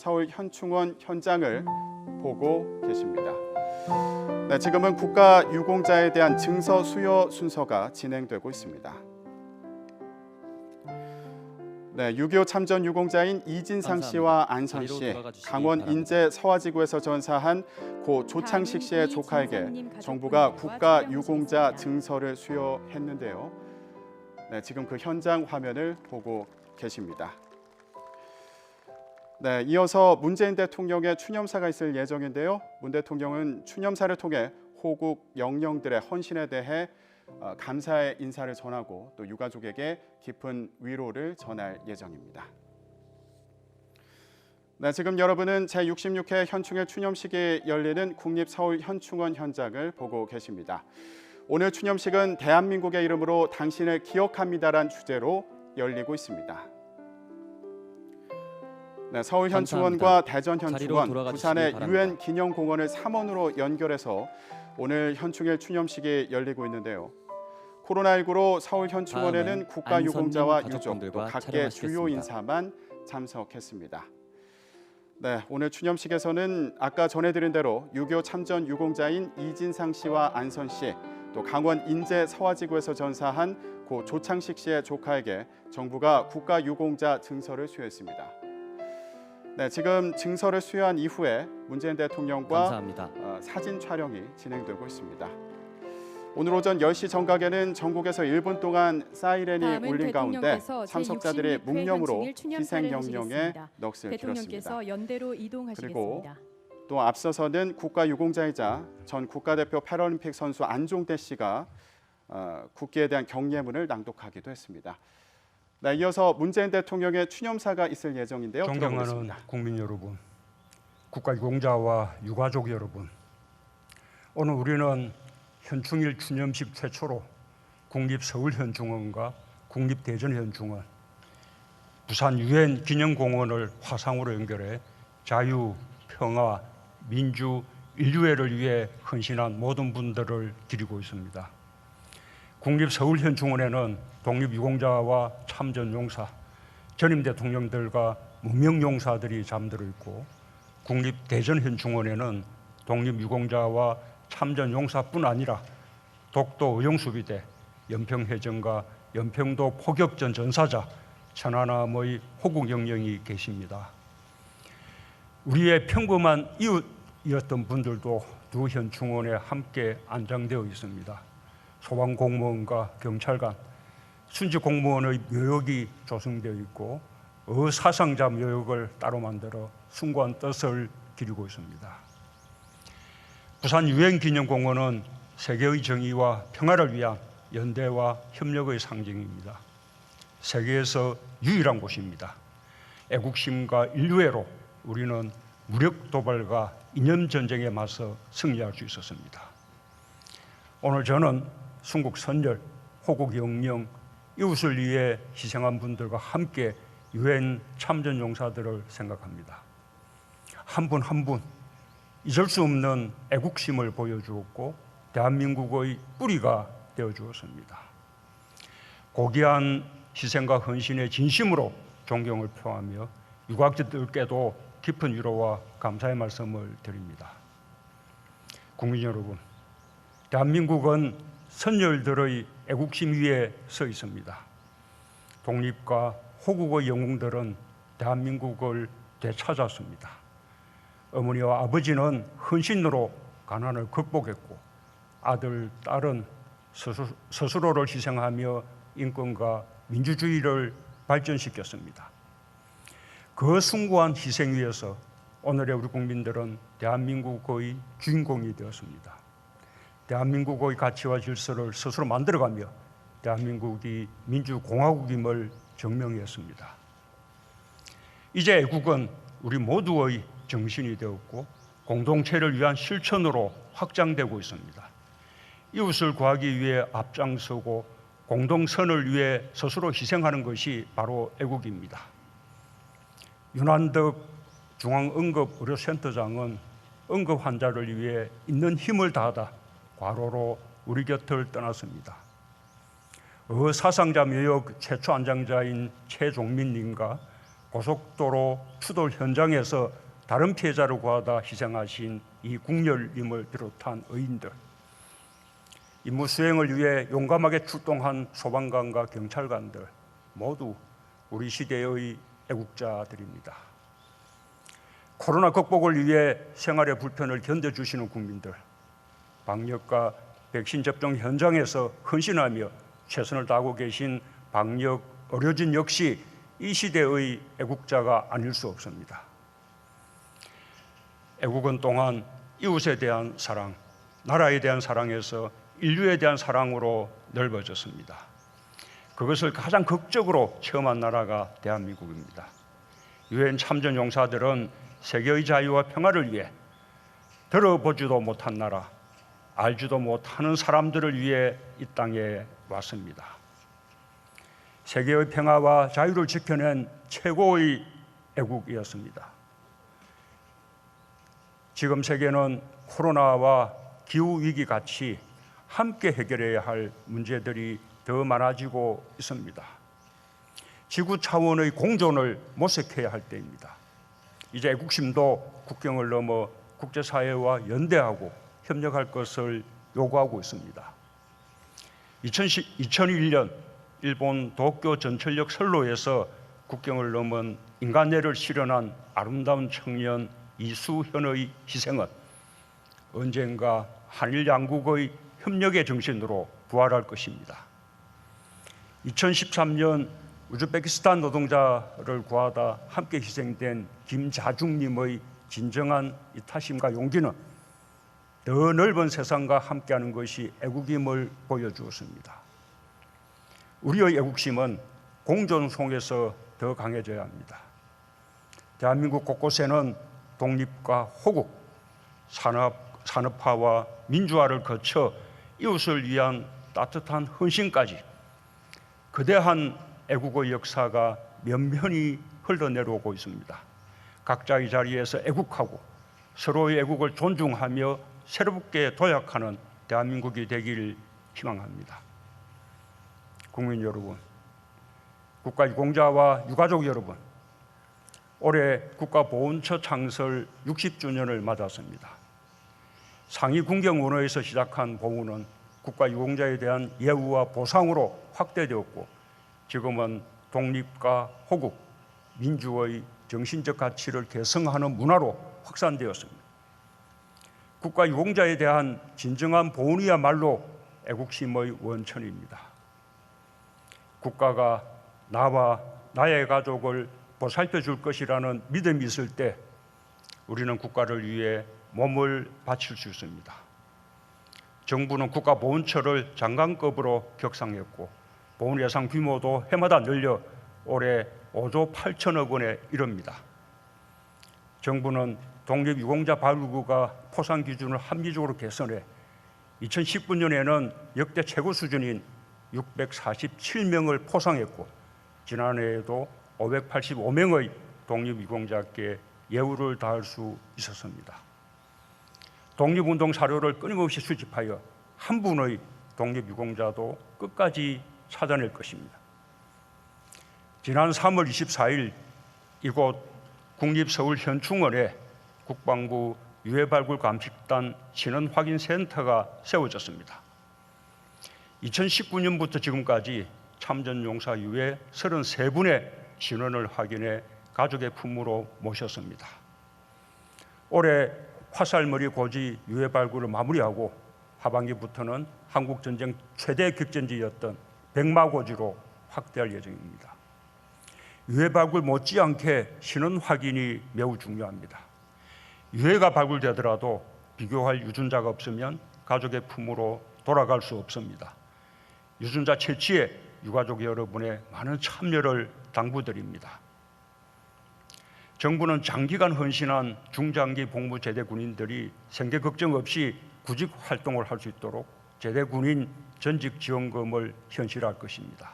서울 현충원 현장을 보고 계십니다. 네, 지금은 국가 유공자에 대한 증서 수여 순서가 진행되고 있습니다. 네, 6.25 참전 유공자인 이진상 씨와 안선 씨, 강원 인제 서화지구에서 전사한 고 조창식 씨의 조카에게 정부가 국가 유공자 증서를 수여했는데요. 네, 지금 그 현장 화면을 보고 계십니다. 네, 이어서 문재인 대통령의 추념사가 있을 예정인데요. 문 대통령은 추념사를 통해 호국 영령들의 헌신에 대해 감사의 인사를 전하고 또 유가족에게 깊은 위로를 전할 예정입니다. 네, 지금 여러분은 제66회 현충일 추념식이 열리는 국립서울현충원 현장을 보고 계십니다. 오늘 추념식은 대한민국의 이름으로 당신을 기억합니다란 주제로 열리고 있습니다. 네, 서울현충원과 대전현충원, 부산의 유엔 기념공원을 3원으로 연결해서 오늘 현충일 추념식이 열리고 있는데요. 코로나19로 서울현충원에는 국가유공자와 유족, 또 각계 주요 인사만 참석했습니다. 네, 오늘 추념식에서는 아까 전해드린 대로 6.25 참전 유공자인 이진상 씨와 안선 씨, 또 강원 인제 서화지구에서 전사한 고 조창식 씨의 조카에게 정부가 국가유공자 증서를 수여했습니다. 네, 지금 증서를 수여한 이후에 문재인 대통령과 사진 촬영이 진행되고 있습니다. 오늘 오전 10시 정각에는 전국에서 1분 동안 사이렌이 울린 가운데 참석자들이 묵념으로 희생영령의 넋을 길었습니다. 그리고 또 앞서서는 국가유공자이자 전 국가대표 패럴림픽 선수 안종대 씨가 국기에 대한 경례문을 낭독하기도 했습니다. 네, 이어서 문재인 대통령의 추념사가 있을 예정인데요. 존경하는 국민 여러분, 국가유공자와 유가족 여러분, 오늘 우리는 현충일 추념식 최초로 국립서울현충원과 국립대전현충원, 부산 유엔 기념공원을 화상으로 연결해 자유, 평화, 민주, 인류애를 위해 헌신한 모든 분들을 기리고 있습니다. 국립서울현충원에는 독립유공자와 참전용사, 전임 대통령들과 무명용사들이 잠들어 있고, 국립대전현충원에는 독립유공자와 참전용사뿐 아니라 독도 의용수비대, 연평해전과 연평도 포격전 전사자, 천안함의 호국영령이 계십니다. 우리의 평범한 이웃이었던 분들도 두 현충원에 함께 안장되어 있습니다. 소방공무원과 경찰관, 순직공무원의 묘역이 조성되어 있고 사상자 묘역을 따로 만들어 숭고한 뜻을 기리고 있습니다. 부산 유엔기념공원은 세계의 정의와 평화를 위한 연대와 협력의 상징입니다. 세계에서 유일한 곳입니다. 애국심과 인류애로 우리는 무력 도발과 이념 전쟁에 맞서 승리할 수 있었습니다. 오늘 저는 순국 선열, 호국 영령, 이웃을 위해 희생한 분들과 함께 유엔 참전 용사들을 생각합니다. 한 분 한 분 잊을 수 없는 애국심을 보여주었고 대한민국의 뿌리가 되어주었습니다. 고귀한 희생과 헌신의 진심으로 존경을 표하며 유가족들께도 깊은 위로와 감사의 말씀을 드립니다. 국민 여러분, 대한민국은 선열들의 애국심 위에 서 있습니다. 독립과 호국의 영웅들은 대한민국을 되찾았습니다. 어머니와 아버지는 헌신으로 가난을 극복했고 아들, 딸은 스스로를 희생하며 인권과 민주주의를 발전시켰습니다. 그 숭고한 희생 위에서 오늘의 우리 국민들은 대한민국의 주인공이 되었습니다. 대한민국의 가치와 질서를 스스로 만들어가며 대한민국이 민주공화국임을 증명했습니다. 이제 애국은 우리 모두의 정신이 되었고 공동체를 위한 실천으로 확장되고 있습니다. 이웃을 구하기 위해 앞장서고 공동선을 위해 스스로 희생하는 것이 바로 애국입니다. 윤한덕 중앙응급의료센터장은 응급 환자를 위해 있는 힘을 다하다 과로로 우리 곁을 떠났습니다. 사상자 묘역 최초 안장자인 최종민님과 고속도로 추돌 현장에서 다른 피해자를 구하다 희생하신 이국열님을 비롯한 의인들, 임무 수행을 위해 용감하게 출동한 소방관과 경찰관들 모두 우리 시대의 애국자들입니다. 코로나 극복을 위해 생활의 불편을 견뎌주시는 국민들, 방역과 백신 접종 현장에서 헌신하며 최선을 다하고 계신 방역 의료진 역시 이 시대의 애국자가 아닐 수 없습니다. 애국은 또한 이웃에 대한 사랑, 나라에 대한 사랑에서 인류에 대한 사랑으로 넓어졌습니다. 그것을 가장 극적으로 체험한 나라가 대한민국입니다. 유엔 참전 용사들은 세계의 자유와 평화를 위해 들어보지도 못한 나라, 알지도 못하는 사람들을 위해 이 땅에 왔습니다. 세계의 평화와 자유를 지켜낸 최고의 애국이었습니다. 지금 세계는 코로나와 기후위기 같이 함께 해결해야 할 문제들이 더 많아지고 있습니다. 지구 차원의 공존을 모색해야 할 때입니다. 이제 애국심도 국경을 넘어 국제사회와 연대하고 협력할 것을 요구하고 있습니다. 2001년 일본 도쿄 전철역 선로에서 국경을 넘은 인간애를 실현한 아름다운 청년 이수현의 희생은 언젠가 한일 양국의 협력의 정신으로 부활할 것입니다. 2013년 우즈베키스탄 노동자를 구하다 함께 희생된 김자중님의 진정한 이타심과 용기는 더 넓은 세상과 함께하는 것이 애국임을 보여주었습니다. 우리의 애국심은 공존 속에서 더 강해져야 합니다. 대한민국 곳곳에는 독립과 호국, 산업화와 민주화를 거쳐 이웃을 위한 따뜻한 헌신까지 거대한 애국의 역사가 면면히 흘러내려오고 있습니다. 각자의 자리에서 애국하고 서로의 애국을 존중하며 새롭게 도약하는 대한민국이 되길 희망합니다. 국민 여러분, 국가유공자와 유가족 여러분, 올해 국가보훈처 창설 60주년을 맞았습니다. 상위 군경원어에서 시작한 보훈은 국가유공자에 대한 예우와 보상으로 확대되었고 지금은 독립과 호국, 민주의 정신적 가치를 계승하는 문화로 확산되었습니다. 국가유공자에 대한 진정한 보훈이야말로 애국심의 원천입니다. 국가가 나와 나의 가족을 보살펴 줄 것이라는 믿음이 있을 때 우리는 국가를 위해 몸을 바칠 수 있습니다. 정부는 국가보훈처를 장관급으로 격상했고 보훈 예산 규모도 해마다 늘려 올해 5조 8천억 원에 이릅니다. 정부는 독립유공자 발굴구가 포상 기준을 합리적으로 개선해 2019년에는 역대 최고 수준인 647명을 포상했고 지난해에도 585명의 독립유공자께 예우를 다할 수 있었습니다. 독립운동 사료를 끊임없이 수집하여 한 분의 독립유공자도 끝까지 찾아낼 것입니다. 지난 3월 24일 이곳 국립서울현충원에 국방부 유해발굴 감식단 신원확인센터가 세워졌습니다. 2019년부터 지금까지 참전용사 이외 33분의 신원을 확인해 가족의 품으로 모셨습니다. 올해 화살머리 고지 유해발굴을 마무리하고 하반기부터는 한국전쟁 최대 격전지였던 백마고지로 확대할 예정입니다. 유해발굴 못지않게 신원 확인이 매우 중요합니다. 유해가 발굴되더라도 비교할 유전자가 없으면 가족의 품으로 돌아갈 수 없습니다. 유전자 채취에 유가족 여러분의 많은 참여를 당부드립니다. 정부는 장기간 헌신한 중장기 복무 제대 군인들이 생계 걱정 없이 구직 활동을 할 수 있도록 제대 군인 전직 지원금을 현실화할 것입니다.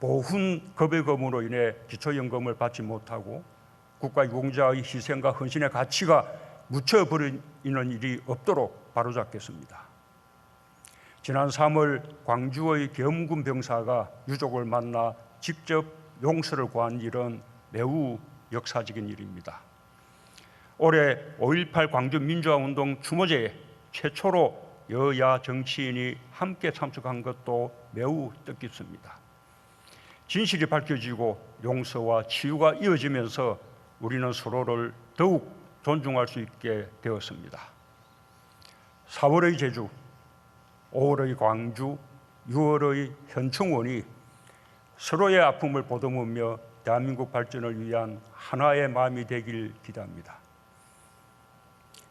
보훈 급여금으로 인해 기초연금을 받지 못하고 국가유공자의 희생과 헌신의 가치가 묻혀버리는 일이 없도록 바로잡겠습니다. 지난 3월 광주의 계엄군 병사가 유족을 만나 직접 용서를 구한 일은 매우 역사적인 일입니다. 올해 5.18 광주민주화운동 추모제에 최초로 여야 정치인이 함께 참석한 것도 매우 뜻깊습니다. 진실이 밝혀지고 용서와 치유가 이어지면서 우리는 서로를 더욱 존중할 수 있게 되었습니다. 4월의 제주, 5월의 광주, 6월의 현충원이 서로의 아픔을 보듬으며 대한민국 발전을 위한 하나의 마음이 되길 기대합니다.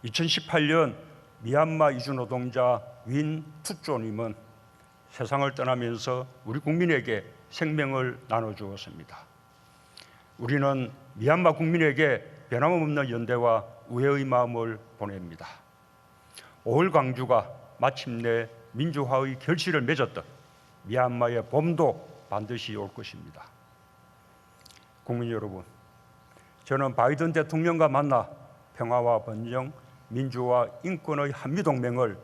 2018년 미얀마 이주 노동자 윈 투조님은 세상을 떠나면서 우리 국민에게 생명을 나눠주었습니다. 우리는 미얀마 국민에게 변함없는 연대와 우애의 마음을 보냅니다. 5월 광주가 마침내 민주화의 결실을 맺었던 미얀마의 봄도 반드시 올 것입니다. 국민 여러분, 저는 바이든 대통령과 만나 평화와 번영, 민주화, 인권의 한미동맹을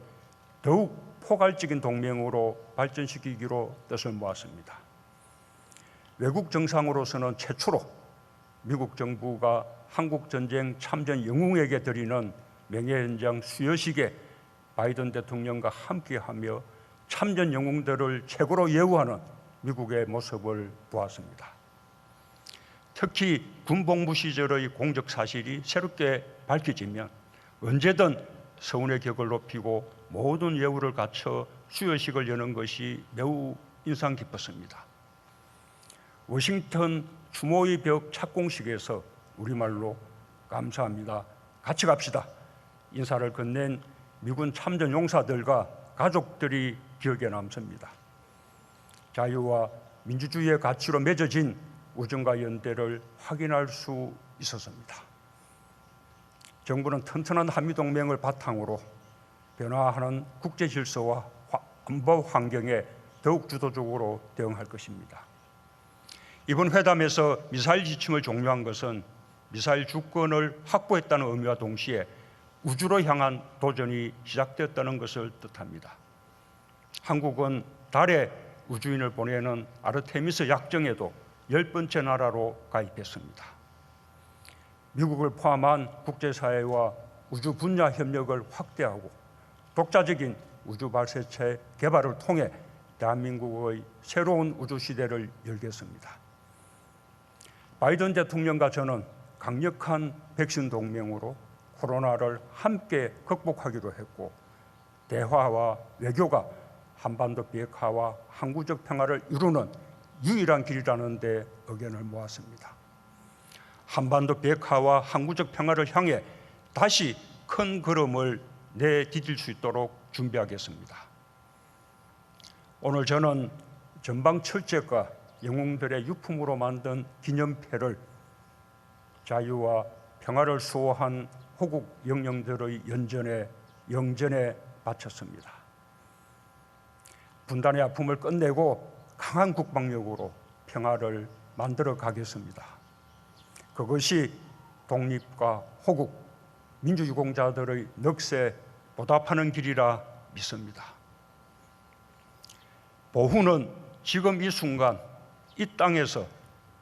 더욱 포괄적인 동맹으로 발전시키기로 뜻을 모았습니다. 외국 정상으로서는 최초로 미국 정부가 한국전쟁 참전 영웅에게 드리는 명예현장 수여식에 바이든 대통령과 함께하며 참전 영웅들을 최고로 예우하는 미국의 모습을 보았습니다. 특히 군복무 시절의 공적 사실이 새롭게 밝혀지면 언제든 서운의 격을 높이고 모든 예우를 갖춰 수여식을 여는 것이 매우 인상 깊었습니다. 워싱턴 추모의 벽 착공식에서 우리말로 감사합니다, 같이 갑시다 인사를 건넨 미군 참전 용사들과 가족들이 기억에 남습니다. 자유와 민주주의의 가치로 맺어진 우정과 연대를 확인할 수 있었습니다. 정부는 튼튼한 한미동맹을 바탕으로 변화하는 국제 질서와 안보 환경에 더욱 주도적으로 대응할 것입니다. 이번 회담에서 미사일 지침을 종료한 것은 미사일 주권을 확보했다는 의미와 동시에 우주로 향한 도전이 시작되었다는 것을 뜻합니다. 한국은 달에 우주인을 보내는 아르테미스 약정에도 10번째 나라로 가입했습니다. 미국을 포함한 국제사회와 우주 분야 협력을 확대하고 독자적인 우주 발사체 개발을 통해 대한민국의 새로운 우주 시대를 열겠습니다. 바이든 대통령과 저는 강력한 백신 동맹으로 코로나를 함께 극복하기로 했고, 대화와 외교가 한반도 비핵화와 항구적 평화를 이루는 유일한 길이라는 데 의견을 모았습니다. 한반도 비핵화와 항구적 평화를 향해 다시 큰 걸음을 내디딜 수 있도록 준비하겠습니다. 오늘 저는 전방 철책과 영웅들의 유품으로 만든 기념패를 자유와 평화를 수호한 호국 영령들의 영전에 바쳤습니다. 분단의 아픔을 끝내고 강한 국방력으로 평화를 만들어 가겠습니다. 그것이 독립과 호국, 민주유공자들의 넋에 보답하는 길이라 믿습니다. 보훈은 지금 이 순간 이 땅에서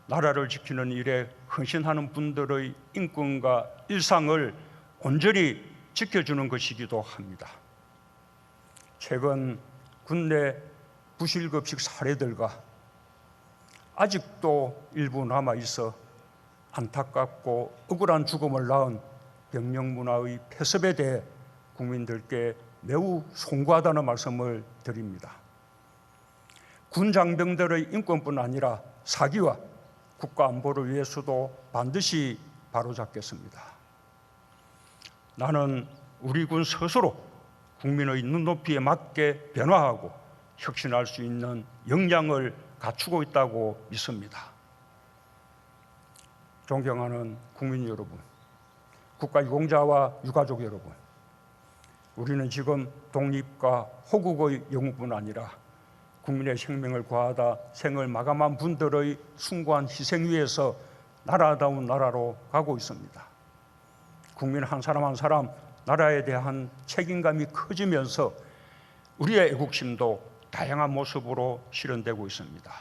나라를 지키는 일에 헌신하는 분들의 인권과 일상을 온전히 지켜주는 것이기도 합니다. 최근 군내 부실급식 사례들과 아직도 일부 남아있어 안타깝고 억울한 죽음을 낳은 병력문화의 폐습에 대해 국민들께 매우 송구하다는 말씀을 드립니다. 군 장병들의 인권뿐 아니라 사기와 국가 안보를 위해서도 반드시 바로잡겠습니다. 나는 우리 군 스스로 국민의 눈높이에 맞게 변화하고 혁신할 수 있는 역량을 갖추고 있다고 믿습니다. 존경하는 국민 여러분, 국가유공자와 유가족 여러분, 우리는 지금 독립과 호국의 영웅뿐 아니라 국민의 생명을 구하다 생을 마감한 분들의 숭고한 희생 위에서 나라다운 나라로 가고 있습니다. 국민 한 사람 한 사람 나라에 대한 책임감이 커지면서 우리의 애국심도 다양한 모습으로 실현되고 있습니다.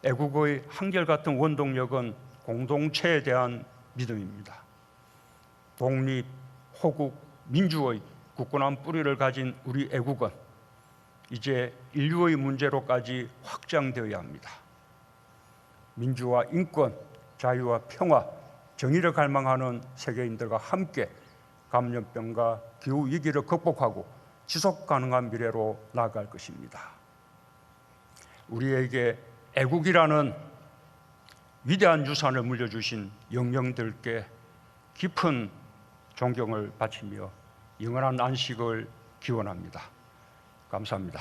애국의 한결같은 원동력은 공동체에 대한 믿음입니다. 독립, 호국, 민주의 굳건한 뿌리를 가진 우리 애국은 이제 인류의 문제로까지 확장되어야 합니다. 민주화, 인권, 자유와 평화, 정의를 갈망하는 세계인들과 함께 감염병과 기후 위기를 극복하고 지속 가능한 미래로 나아갈 것입니다. 우리에게 애국이라는 위대한 유산을 물려주신 영령들께 깊은 존경을 바치며 영원한 안식을 기원합니다. 감사합니다.